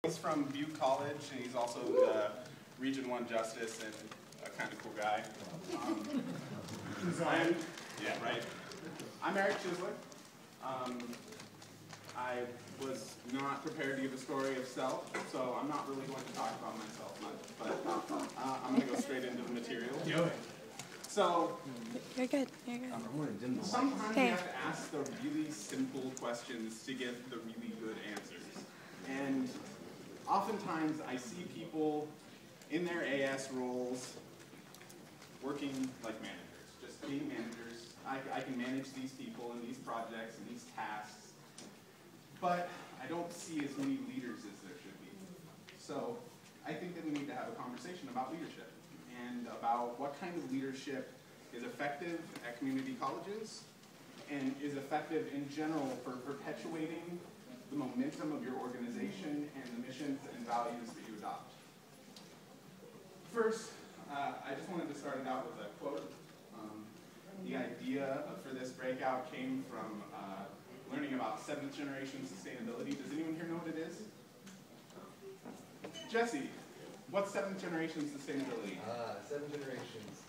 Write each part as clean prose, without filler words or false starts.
He's from Butte College, and he's also the Region 1 Justice and a kind of cool guy. I'm Eric Chisler. I was not prepared to give a story of self, so I'm not really going to talk about myself much, but I'm going to go straight into the material. So, You're good. You're good. Sometimes you have to ask the really simple questions to get the really good answers. And oftentimes I see people in their AS roles working like managers, just being managers. I can manage these people and these projects and these tasks, but I don't see as many leaders as there should be. So I think that we need to have a conversation about leadership and about what kind of leadership is effective at community colleges and is effective in general for perpetuating the momentum of your organization and the missions and values that you adopt. First, I just wanted to start it out with a quote. The idea for this breakout came from learning about 7th generation sustainability. Does anyone here know what it is? Jesse, what's 7th generation sustainability? 7 generations.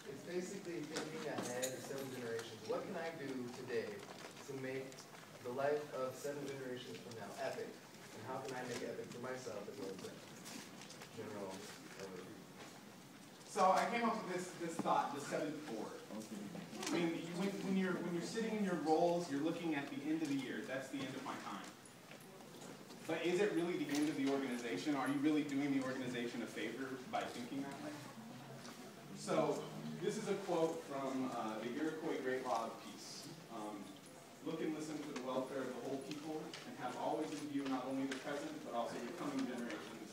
It's basically thinking ahead of 7 generations. What can I do today to make the life of 7 generations from now epic? And how can I make it epic for myself as well as the general overview? So I came up with this thought, the 7th board. I mean, when you're sitting in your roles, you're looking at the end of the year. That's the end of my time. But is it really the end of the organization? Are you really doing the organization a favor by thinking that way? So this is a quote from the Iroquois Great Law of Peace. Look and listen to the welfare of the whole people, and have always in view not only the present, but also the coming generations,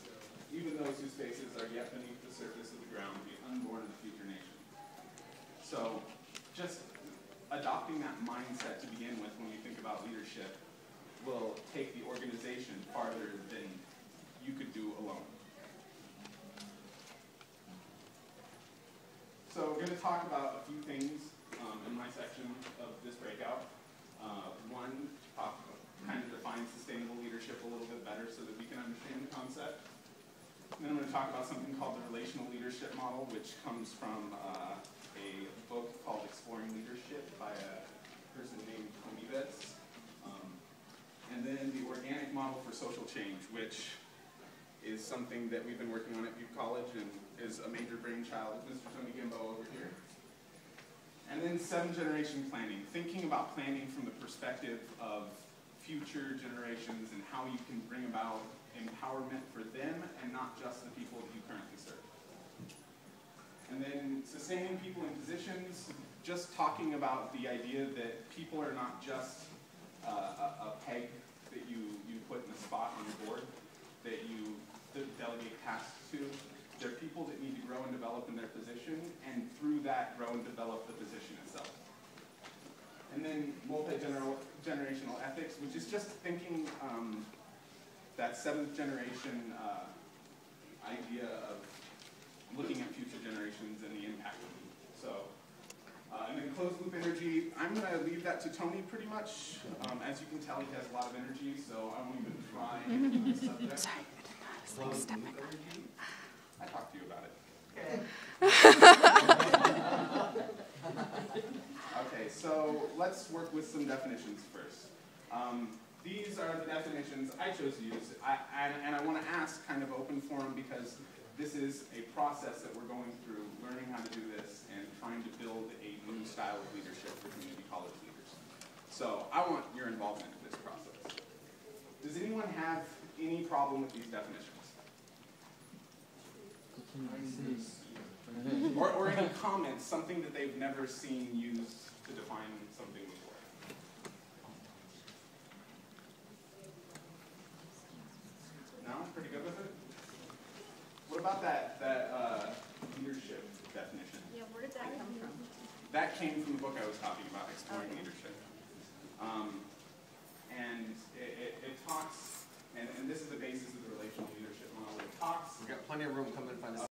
even those whose faces are yet beneath the surface of the ground, the unborn of the future nation. So just adopting that mindset to begin with when you think about leadership will take the organization farther than you could do alone. So we're going to talk about a few things in my section of this breakout. One, kind of define sustainable leadership a little bit better so that we can understand the concept. And then I'm going to talk about something called the relational leadership model, which comes from a book called Exploring Leadership by a person named Tony Betts. And then the organic model for social change, which is something that we've been working on at Butte College and is a major brainchild of Mr. Tony Gamboa over here. And then 7th generation planning, thinking about planning from the perspective of future generations and how you can bring about empowerment for them and not just the people that you currently serve. And then sustaining people in positions, just talking about the idea that people are not just a peg that you put in a spot on your board that you delegate tasks to. They're people that need to grow and develop in their position, and through that, grow and develop the position itself. And then multi-generational ethics, which is just thinking that 7th generation idea of looking at future generations and the impact of them. So, and then closed loop energy, I'm going to leave that to Tony pretty much. As you can tell, he has a lot of energy, so I won't even try on the subject. Sorry, I didn't step my I talked to you about it. Okay, so let's work with some definitions first. These are the definitions I chose to use, and I want to ask kind of open forum because this is a process that we're going through, learning how to do this and trying to build a new style of leadership for community college leaders. So I want your involvement in this process. Does anyone have any problem with these definitions? Or any comments, something that they've never seen used to define something before? No? Pretty good with it? What about that leadership definition? Yeah, where did that come from? That came from the book I was talking about, Exploring Leadership. And it talks, and this is the basis of the relational leadership model. It talks. We've got plenty of room. Come and find us.